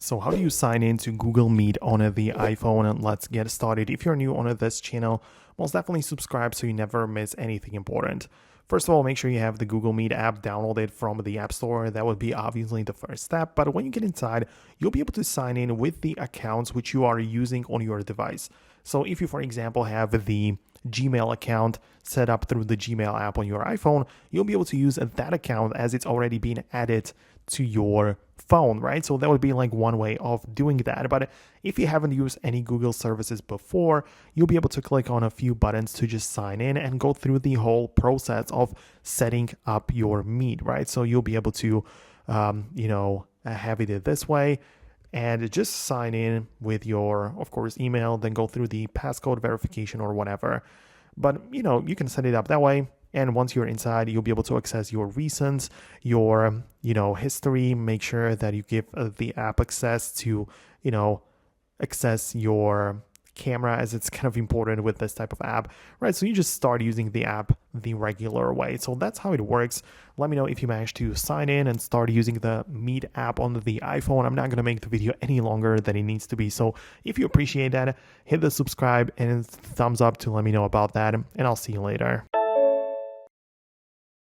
So how do you sign in to Google Meet on the iPhone? And let's get started. If you're new on this channel, most definitely subscribe so you never miss anything important. First of all, make sure you have the Google Meet app downloaded from the App Store. That would be obviously the first step. But when you get inside, you'll be able to sign in with the accounts which you are using on your device. So if you, for example, have the Gmail account set up through the Gmail app on your iPhone, you'll be able to use that account as it's already been added to your phone, right? So that would be like one way of doing that. But if you haven't used any Google services before, you'll be able to click on a few buttons to just sign in and go through the whole process of setting up your Meet, right? So you'll be able to, have it this way and just sign in with your, of course, email, then go through the passcode verification or whatever. But, you can set it up that way. And once you're inside, you'll be able to access your recents, your, history. Make sure that you give the app access to, access your camera, as it's kind of important with this type of app, right? So you just start using the app the regular way. So that's how it works. Let me know if you managed to sign in and start using the Meet app on the iPhone. I'm not going to make the video any longer than it needs to be. So if you appreciate that, hit the subscribe and thumbs up to let me know about that, and I'll see you later.